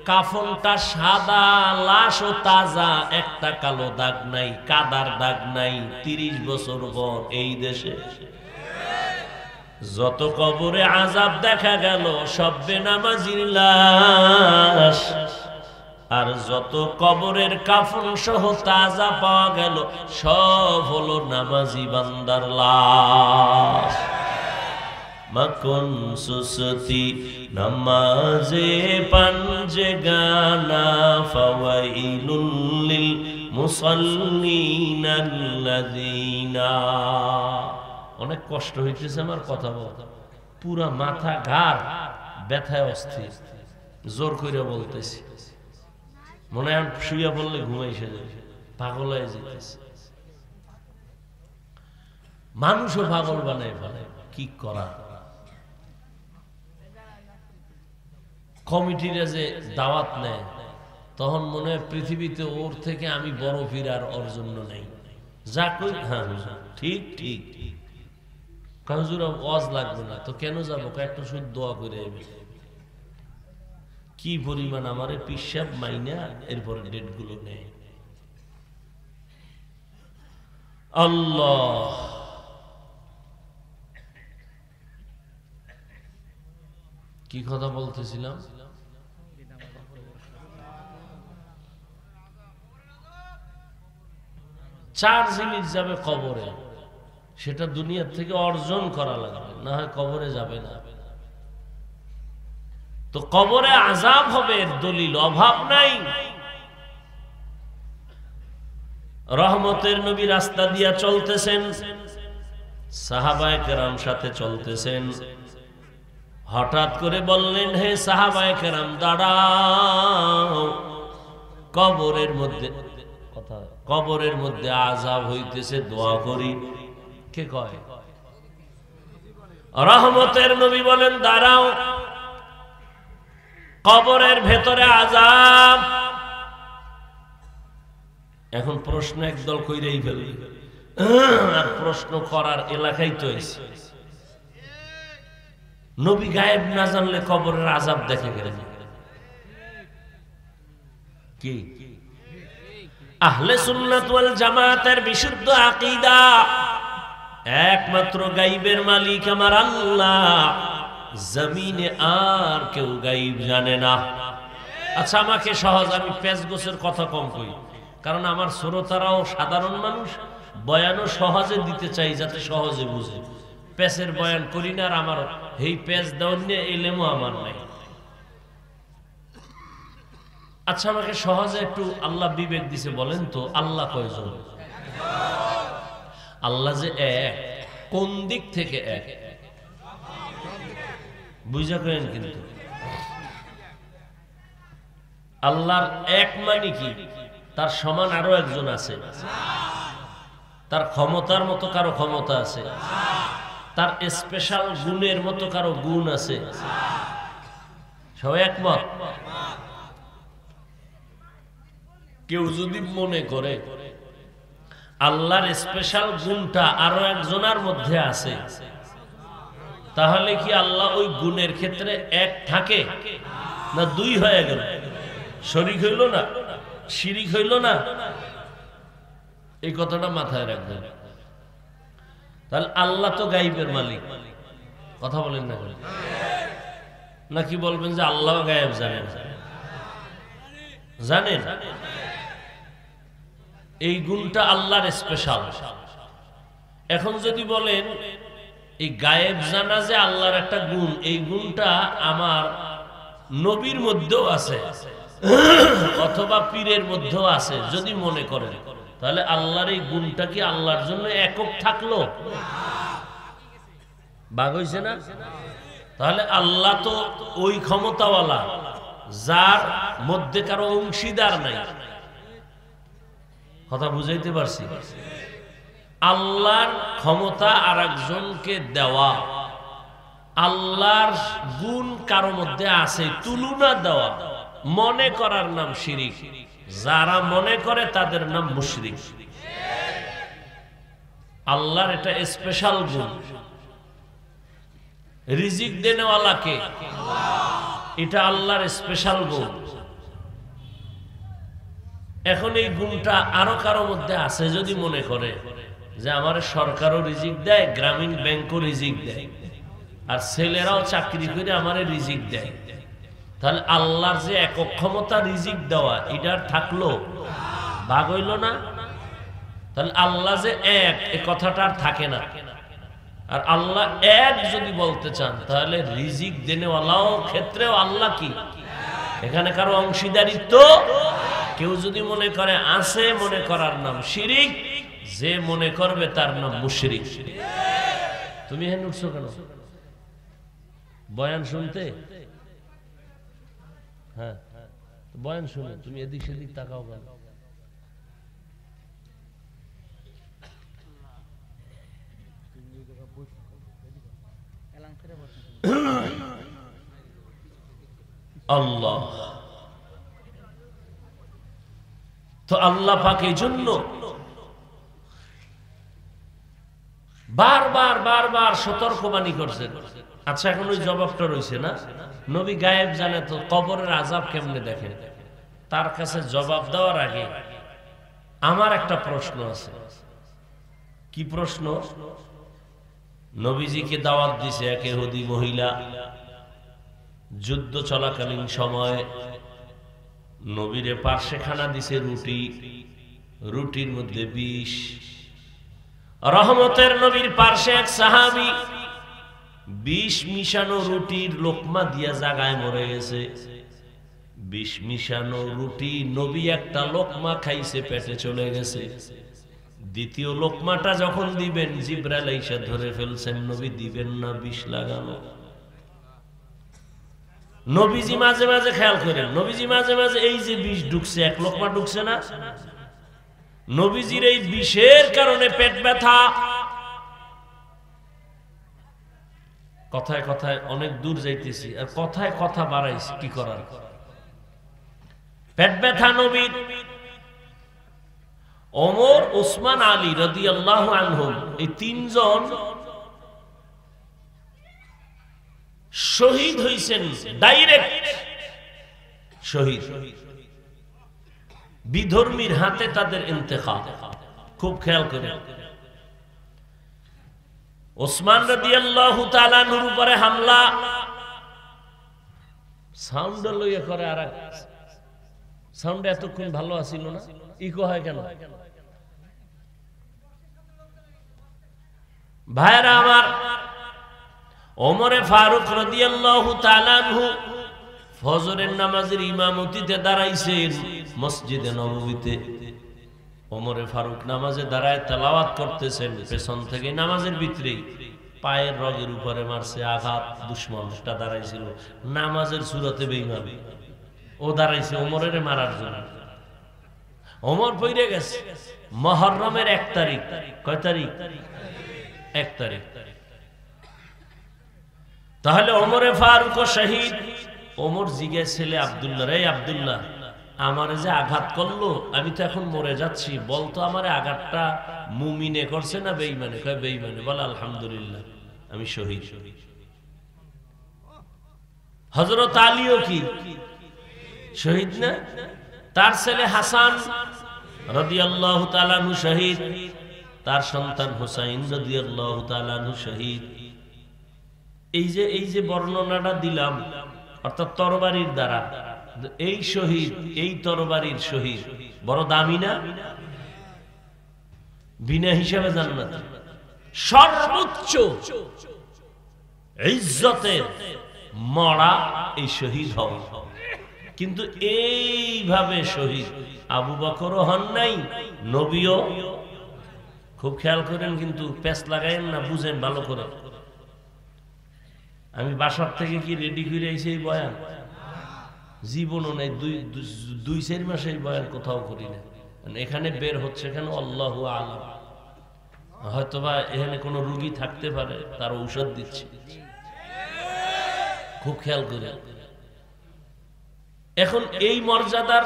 কাফনটা সাদা, লাশও তাজা, একটা কালো দাগ নাই, কাদার দাগ নাই। 30 বছর পর এই দেশে যত কবরে আযাব দেখা গেল সব বেনামাজির লাশ, আর যত কবরের কাফন সহ তাজা পাওয়া গেল সব হলো নামাজি বান্দার লাশ। মাখন সুসতি নামাজে পাঞ্জে গানা ফাওয়াইলুল লিল মুসাল্লিনাল্লাযিনা। অনেক কষ্ট হইতেছে আমার কথা বলতে, পুরা মাথা ঘাড় ব্যথায় অস্থির, জোর করে বলতেছি। মনে হয় শুয়ে বললে ঘুমাই এসে যাবে, পাগল হয়ে যেতেছে। মানুষও পাগল বানায় ফেলে, কি করা। কমিটিরা যে দাওয়াত নেয় তখন মনে হয় পৃথিবীতে ওর থেকে আমি বড় পীর আর ওর জন্য নেই। যা কই হ্যাঁ ঠিক ঠিক, হুজুর ওয়াজ লাগবে না তো কেন যাবো, একটা শুধু দোয়া করে যাবে। কি পরিমাণ আমার পিসাব মাইনা এরপরে ডেট গুলো নেয়। আল্লাহ, কি কথা বলতেছিলাম? চার জিনিস যাবে কবরে, সেটা দুনিয়ার থেকে অর্জন করা লাগবে, না হয় কবরে যাবে না। তো কবরে আযাব হবে এর দলিল অভাব নাই। রহমতের নবী রাস্তা দিয়া চলতেছেন, সাহাবায়ে কেরাম সাথে চলতেছেন। হঠাৎ করে বললেন, হে সাহাবায়ে কেরাম দাঁড়াও, কবরের মধ্যে আযাব হইতেছে, দোয়া করি। কে কয়? রহমতের নবী বলেন দাঁড়াও, কবরের ভেতরে আযাব। এখন প্রশ্ন একদল কইরাই ফেলবে, আর প্রশ্ন করার এলাকায় তো এসে। নবী গায়েব না জানলে কবরের আযাব দেখে গেলেন কি? আহলে সুন্নাত ওয়াল জামাতের বিশুদ্ধ আকীদা, একমাত্র গায়বের মালিক আমার আল্লাহ, জমিনে আর কেউ গায়ব জানে না। আচ্ছা, আমাকে সহজ, আমি পেঁচ গোছের কথা কম কই, কারণ আমার শ্রোতারাও সাধারণ মানুষ, বয়ানও সহজে দিতে চাই যাতে সহজে বুঝে। পেঁচের বয়ান করি না, আর আমার এই পেঁচ দেওয়ার নিয়ে এলেমও আমার নাই। আচ্ছা, আমাকে সহজে একটু আল্লাহ বিবেক দিছে, বলেন তো আল্লাহ কয়জন? আল্লাহ যে এক, কোন দিক থেকে এক বুঝা করেন? কিন্তু আল্লাহর এক মানে কি? তার সমান আরো একজন আছে, তার ক্ষমতার মতো কারো ক্ষমতা আছে, তার স্পেশাল গুণের মতো কারো গুণ আছে। সবাই একমত? কেউ যদি মনে করে আল্লাহর স্পেশাল গুণটা আরো একজনের মধ্যে আছে, তাহলে কি আল্লাহ ওই গুণের ক্ষেত্রে এক থাকে না দুই হয়ে গেল? শরীক হইল না, শিরিক হইল না? এই কথাটা মাথায় রাখবেন। তাহলে আল্লাহ তো গায়েবের মালিক, কথা বলেন না? নাকি বলবেন যে আল্লাহ গায়েব জানেন? জানেন, এই গুণটা আল্লাহর স্পেশাল। এখন যদি বলেন এই গায়েব জানা যে আল্লাহর একটা গুণ, এই গুণটা আমার নবীর মধ্যেও আছে অথবা পীরের মধ্যেও আছে যদি মনে করেন, তাহলে আল্লাহর এই গুণটা কি আল্লাহর জন্য একক থাকলো? ভাগ হইছে না? তাহলে আল্লাহ তো ওই ক্ষমতাওয়ালা যার মধ্যে কারো অংশীদার নাই। কথা বুঝাইতে পারছি? আল্লাহর ক্ষমতা আর একজনকে দেওয়া, আল্লাহর গুণ কারো মধ্যে আছে তুলনা দেওয়া, মনে করার নাম শিরিক। যারা মনে করে তাদের নাম মুশরিক। আল্লাহর এটা স্পেশাল গুণ। রিজিক দেনেওয়ালা কে? এটা আল্লাহর স্পেশাল গুণ। এখন এই গুণটা আরো কারো মধ্যে আছে যদি মনে করে যে আমার সরকারও রিজিক দেয়, গ্রামীণ ব্যাংকও রিজিক দেয়, আর ছেলেরাও চাকরি করে আমারে রিজিক দেয়, তাহলে আল্লাহর যে একক ক্ষমতা রিজিক দেওয়া এটার থাকলো? ভাগ হইল না? তাহলে আল্লাহ যে এক, এ কথাটা আর থাকে না। আর আল্লাহ এক যদি বলতে চান তাহলে রিজিক দেনেওয়ালাও ক্ষেত্রেও আল্লাহ কি? এখানে কারো অংশীদারিত্ব কেউ যদি মনে করে আছে, মনে করার নাম শিরিক। যে মনে করবে তার নাম মুশরিক। তুমি হেন উঠছো কেন? বয়ান শুনতে? হ্যাঁ, বয়ান শুনে তুমি এদিক সেদিক তাকাও কেন? আল্লাহ তো আল্লাহ পাক এই জন্য বারবার বারবার সতর্কবাণী করছেন। আচ্ছা, এখন ওই জবাবটা রয়েছে না, নবী গায়েব জানে তো কবরের আযাব কেমনে দেখেন। তার কাছে জবাব দেওয়ার আগে আমার একটা প্রশ্ন আছে। কি প্রশ্ন? নবীজিকে দাওয়াত দিছে এক ইহুদি মহিলা, যুদ্ধ চলাকালীন সময় নবীরে পার্শ্বেখানা দিছে রুটি, রুটির মধ্যে বিষ। রহমতের নবীর পার্শ্বে এক সাহাবী বিষ মিশানো রুটির লোকমা দিয়া জাগায় মরে গেছে। বিষ মিশানো রুটি নবী একটা লোকমা খাইছে, পেটে চলে গেছে। দ্বিতীয় লোকমাটা যখন দিবেন জিবরাইল আইসা ধরে ফেলছেন, নবী দিবেন না বিষ লাগানো। নবীজি মাঝে মাঝে খেয়াল করেন, নবীজি মাঝে মাঝে এই যে বিষ ঢুকছে, এক লোকমা ঢুকছে না, নবীজির এই বিষের কারণে পেট ব্যথা। কথায় কথায় অনেক দূর যাইতেছি, আর কথায় কথা বাড়াইছি, কি করার? পেট ব্যথা নবীর। ওমর, ওসমান, আলী রাদিয়াল্লাহু আনহুম, এই তিনজন শহীদ হইছেন, ডাইরেক্ট শহীদ। বিধর্মীর হাতে তাদের ইন্তেকাল। খুব খেয়াল করে, ওসমান রাদিয়াল্লাহু তাআলা আনহুর উপরে হামলা, সাউন্ড লইয়া করে। আর সাউন্ড এতক্ষণ ভালো আছিল না, ইকো হয় কেন? ভাইরা আমার, ওমরে ফারুক রাদিয়াল্লাহু তাআলা আনহু ফজরের নামাজের ইমামতিতে দাঁড়াইছেন মসজিদে নববীতে। ওমরে ফারুক নামাজে দাঁড়ায় তেলাওয়াত করতেছেন, পেছন থেকে নামাজের ভিতরে পায়ের রগের উপরে মারছে আঘাত। দুশমনটা দাঁড়াইছিল নামাজের সূরাতে বেঈমান, ও দাঁড়াইছে ওমরের মারার জন্য। ওমর পইরে গেছে। মুহররমের 1 তারিখ। কয় তারিখ? 1 তারিখ। তাহলে ওমরে ফারুক শহীদ। ওমর জিজ্ঞেস ছেলে আব্দুল্লাহ, রে আব্দুল্লাহ, আমারে যে আঘাত করলো, আমি তো এখন মরে যাচ্ছি, বলতো আমারে আঘাতটা মুমিনে করছে না বেঈমানে? কয় বেঈমানে। বলে আলহামদুলিল্লাহ, আমি শহীদ। হযরত আলীও কি শহীদ না? তার ছেলে হাসান রাদিয়াল্লাহু তাআলা আনহু শহীদ, তার সন্তান হুসাইন রাদিয়াল্লাহু তাআলা আনহু শহীদ। এই যে বর্ণনাটা দিলাম, অর্থাৎ তরবারির দ্বারা, এই শহীদ, এই তরবারির শহীদ বড় দামি না? বিনা হিসাবে জান্নাত। সর্বোচ্চ ইজ্জতের মরা এই শহীদ হওয়া। কিন্তু এইভাবে শহীদ আবু বকরও হন নাই, নবীও। খুব খেয়াল করেন, কিন্তু পেঁচ লাগাইন না, বুঝেন ভালো করে। আমি বাসার থেকে কি রেডি করে আইছি এই বয়ান? জীবনও নাই, 2-4 মাসে এই বয়ান কোথাও করি না। এখানে বের হচ্ছে কেন আল্লাহু আলাম। হয়তোবা এখানে কোনো রোগী থাকতে পারে, তার ঔষধ দিচ্ছে। খুব খেয়াল করে। এখন এই মর্যাদার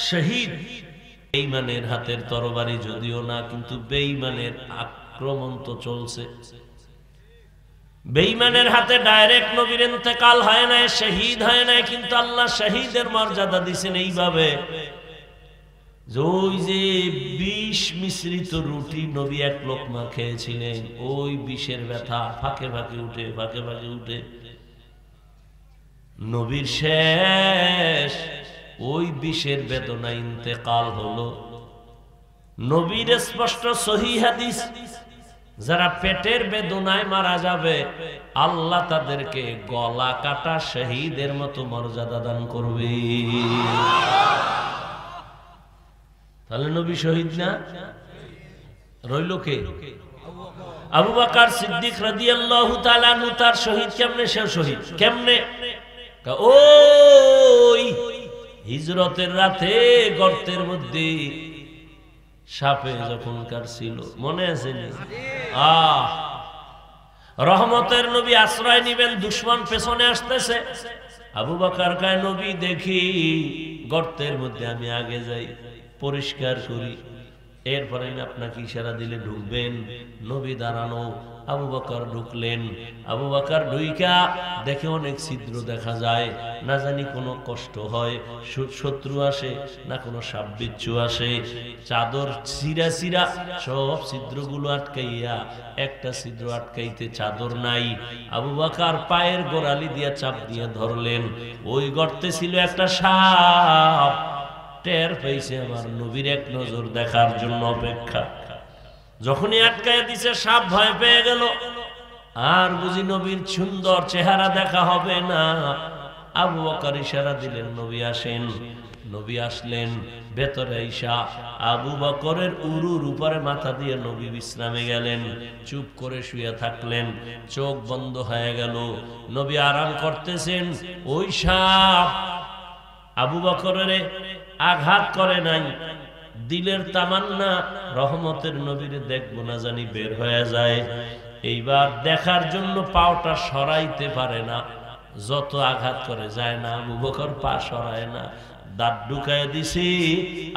শহীদ, বেঈমানের হাতের তরবারি যদিও না, কিন্তু বেঈমানের আক্রমণ তো চলছে। বেঈমানের হাতে ডাইরেক্ট নবীর ইন্তেকাল হয় না, শহীদ হয় না, কিন্তু আল্লাহ শহীদের মর্যাদা দিয়েছেন এইভাবে, ওই যে বিষ মিশ্রিত রুটি নবী এক লোকমা খেয়েছিলেন, ওই বিষের ব্যথা ফাঁকে ফাঁকে উঠে, ফাঁকে ফাঁকে উঠে নবীর শেষ ওই বিষের বেদনা ইন্তেকাল হলো। নবীর স্পষ্ট সহিহ হাদিস, যারা পেটের বেদনায় মারা যাবে আল্লাহ তাদেরকে গলা কাটা শহীদের মতো মর্যাদা দান করবে। তাহলে নবী শহীদ না? রইল কে? আবু বকর সিদ্দিক রাদিয়াল্লাহু তাআলা আনহু। তার শহীদ কেমনে? সে শহীদ কেমনে? ওই হিজরতের রাতে গর্তের মধ্যে সাপে যখন কাটছিল, মনে আছে? রহমতের নবী আশ্রয় নিবেন, দুশমন পেছনে আসতেছে। আবু বকর কয়, নবী দেখি গর্তের মধ্যে আমি আগে যাই, পরিষ্কার করি, এরপরে আমি আপনাকে ইশারা দিলে ঢুকবেন। নবী দাঁড়ানো, আবু বকর ঢুকলেন। আবু বকর ঢুইকা দেখে অনেক ছিদ্র দেখা যায়, না জানি কোনো কষ্ট হয়, শত্রু আসে না কোনো সাপ বিচ্ছু আসে। চাদর চিরা চিরা সব ছিদ্রগুলো আটকাইয়া, একটা ছিদ্র আটকাইতে চাদর নাই। আবু বকর পায়ের গোড়ালি দিয়া চাপ দিয়ে ধরলেন, ওই গর্তে ছিল একটা সাপ। টের পেয়েছে আমার নবীর এক নজর দেখার জন্য অপেক্ষা। যখনই আটকায় দিছে সাপ ভয় পেয়ে গেল, আর বুঝি নবীর সুন্দর চেহারা দেখা হবে না। আবু বকর ইশারা দিলেন, নবী আসেন। নবী আসলেন, ভেতরে আইসা আবু বকরের উরুর উপরে মাথা দিয়ে নবী বিশ্রামে গেলেন। চুপ করে শুয়ে থাকলেন, চোখ বন্ধ হয়ে গেল। নবী আরাম করতেছেন। ওই সাপ আবু বকরের আঘাত করে নাই। দিলের তামান্না রহমতের নবীরে দেখবো না জানি বের হয়ে যায়। এইবার দেখার জন্য পাওটা সরাইতে পারে না, যত আঘাত করে যায় না। আবু বকর পা সরায় না, দাঁত ঢুকায় দিছি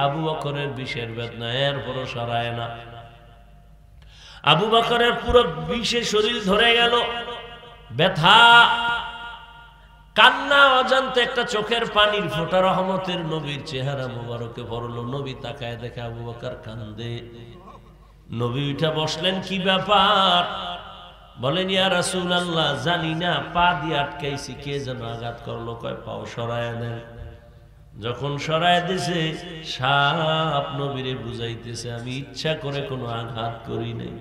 আবু বকরের বিষের বেদনা, এরপরও সরায় না। আবু বকরের পুরো বিষে শরীর ধরে গেল, ব্যথা, কান্না, অজান্তে একটা চোখের পানির ফোঁটা রহমতের নবীর চেহারা মুবারকে পড়লো। নবী তাকায় দেখে আবু বকর কান্দে। নবী উঠা বসলেন, কি ব্যাপার? বলেন, ইয়া রাসূলুল্লাহ, জানি না, পা দিয়ে আটকাইছি, কে যেন আঘাত করলো। কয়, পাও সরায় দেন। যখন সরায় দিছে, সাপ নবীরে বুঝাইতেছে, আমি ইচ্ছা করে কোনো আঘাত করি নাই,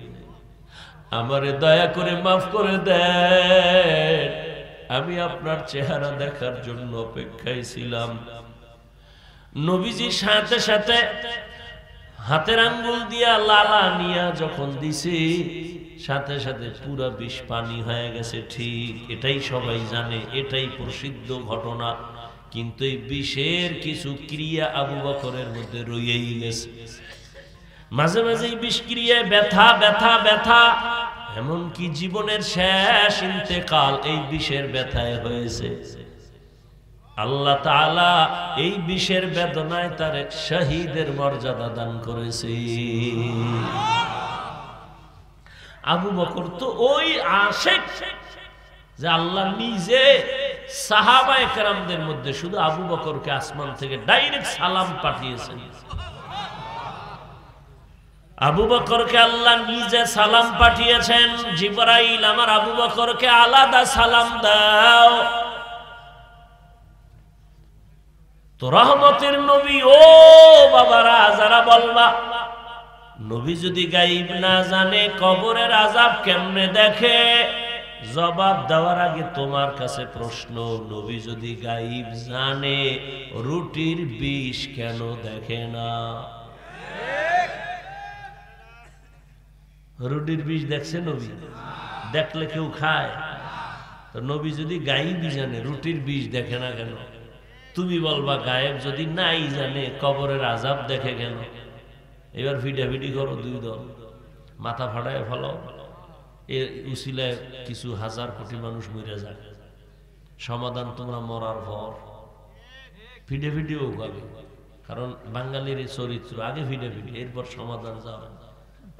আমারে দয়া করে মাফ করে দেন, আমি আপনার চেহারা দেখার জন্য অপেক্ষায় ছিলাম। নবীজি সাথে সাথে হাতের আঙ্গুল দিয়া লালা নিয়া যখন দিছে, সাথে সাথে পুরা বিষ পানি হয়ে গেছে। ঠিক এটাই সবাই জানে, এটাই প্রসিদ্ধ ঘটনা। কিন্তু এই বিষের কিছু ক্রিয়া আবু বকরের মধ্যে রয়েই গেছে। মাঝে মাঝে এই বিষ ক্রিয়ায় ব্যথা ব্যথা ব্যথা, এমনকি জীবনের শেষ ইন্তেকাল এই বিষের ব্যথায় হয়েছে। আল্লাহ তাআলা এই বিষের বেদনায় তার এক শহীদের মর্যাদা দান করেছে। আবু বকর তো ওই আশিক যে আল্লাহ নিজে সাহাবায়ে কেরামদের মধ্যে শুধু আবু বকরকে আসমান থেকে ডাইরেক্ট সালাম পাঠিয়েছেন। আবু বকরকে আল্লাহ নিজে সালাম পাঠিয়েছেন, জিবরাইল আমার আবু বকরকে আলাদা সালাম দাও। তো রহমতের নবী, ও বাবারা যারা বলবা নবী যদি গায়েব না জানে কবরের আযাব কেমনে দেখে? জবাব দেওয়ার আগে তোমার কাছে প্রশ্ন, নবী যদি গায়েব জানে রুটির বিষ কেন দেখে না? রুটির বিষ দেখছে নবী? দেখলে কেউ খায়? তো নবী যদি গায়েব জানে রুটির বিষ দেখে না কেন? তুমি বলবা গায়েব যদি নাই জানে কবরের আযাব দেখে কেন? এবার ভিডাভিডি করো দুই দল, মাথা ফাটায় ফেলো, এর উসিলায় কিছু হাজার কোটি মানুষ মরে যায়। সমাধান তোমরা মরার পর ভিডাভিডিও পাবে, কারণ বাঙালির এই চরিত্র, আগে ভিডাভিডি এরপর সমাধান যাবে।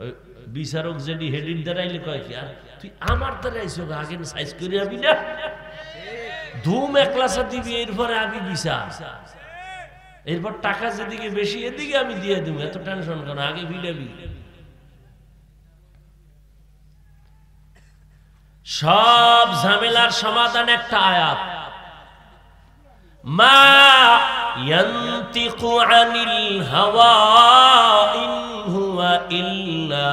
ওই বিচারক যেটি হেডির দ্বারাইলে কয় কি, আর তুই আমার দ্বারা আইসো আগে সাইজ করে আবি না, ধুম একলাসা দিবি, এরপরে আবি বিচার, এরপর টাকা যেদিকে বেশি এদিকে আমি দিয়ে দিব, এত টেনশন কেন, আগে ভিডাবি। সব ঝামেলার সমাধান একটা আয়াত, মা ইয়ান্তিকু আনিল হাওয়া ইন হুয়া ইল্লা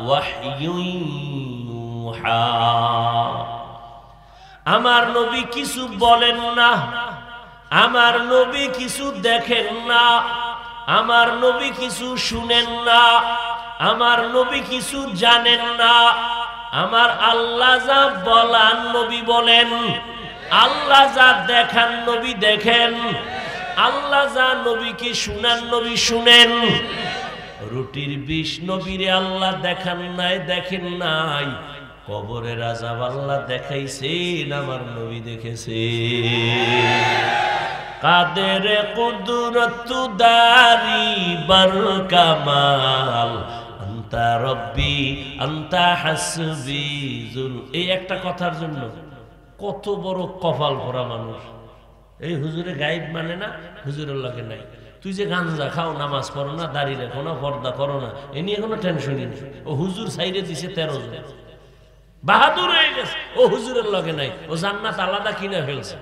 ওয়াহয়ুন ইউহা। আমার নবী কিছু বলেন না, আমার নবী কিছু দেখেন না, আমার নবী কিছু শুনেন না, আমার নবী কিছু জানেন না। আমার আল্লাহ যা বলান নবী বলেন, আল্লাহ যা দেখান নবী দেখেন, আল্লাহ যা নবীকে শুনান নবী শুনেন। রুটির বিষ নবীরে আল্লাহ দেখান নাই, দেখেন নাই, কবরের আযাব আল্লাহ দেখাইছেন, আমার নবী দেখেছে। কাদের কুদরত দারি বার কামাল, আনতা রব্বি আনতা হাসবি জুল। এই একটা কথার জন্য কত বড় কপাল ভরা মানুষ। এই হুজুরে গায়েব মানে না, হুজুরের লাগে নাই। তুই যে গাঞ্জা খাও, নামাজ পড়ো না, দাড়ি রাখো না, পর্দা করো না, এ নিয়ে কোনো টেনশনই নেই। ও হুজুর সাইডে দিছে 13 জন, বাহাদুর হয়ে গেছে, ও হুজুরের লগে নাই, ও জান্নাত আলাদা কিনে ফেলছে।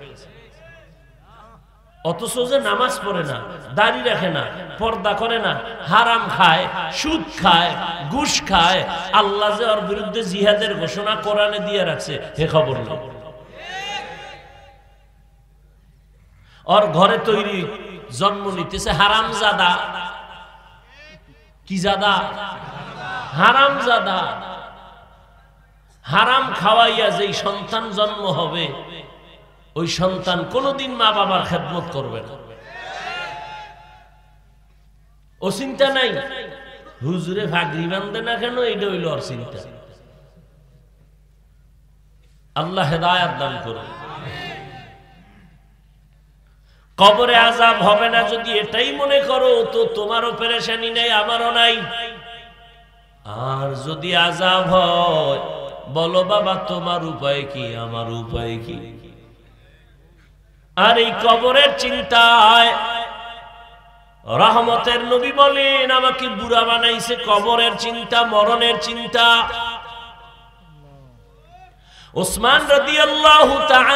অথচ যে নামাজ পড়ে না, দাড়ি রাখে না, পর্দা করে না, হারাম খায়, সুদ খায়, ঘুষ খায়, আল্লাহ যে ওর বিরুদ্ধে জিহাদের ঘোষণা কোরআনে দিয়ে রাখছে, হে খবর নেই। ওর ঘরে তৈরি জন্ম নিতেছে হারাম জাদা। কি জাদা? হারাম জাদা। হারাম খাওয়াইয়া যেই সন্তান জন্ম হবে, ওই সন্তান কোনদিন মা বাবার খেদমত করবে না। ও চিন্তা নাই হুজুরে ভাগরি বান্ধে না কেন, এটা হইল ওর চিন্তা। আল্লাহ হেদায়েত দান করুন। কবরে আযাব হবে না যদি এটাই মনে করো, তো তোমারও পেরেশানি নেই, আমারও নাই। আর যদি আযাব হয়, বলো বাবা তোমার উপায় কি, আমার উপায় কি? আর এই কবরের চিন্তায় রহমতের নবী বলেন, আমাকে বুড়া বানাইছে কবরের চিন্তা, মরণের চিন্তা। উসমান রাদিয়াল্লাহু তাআলা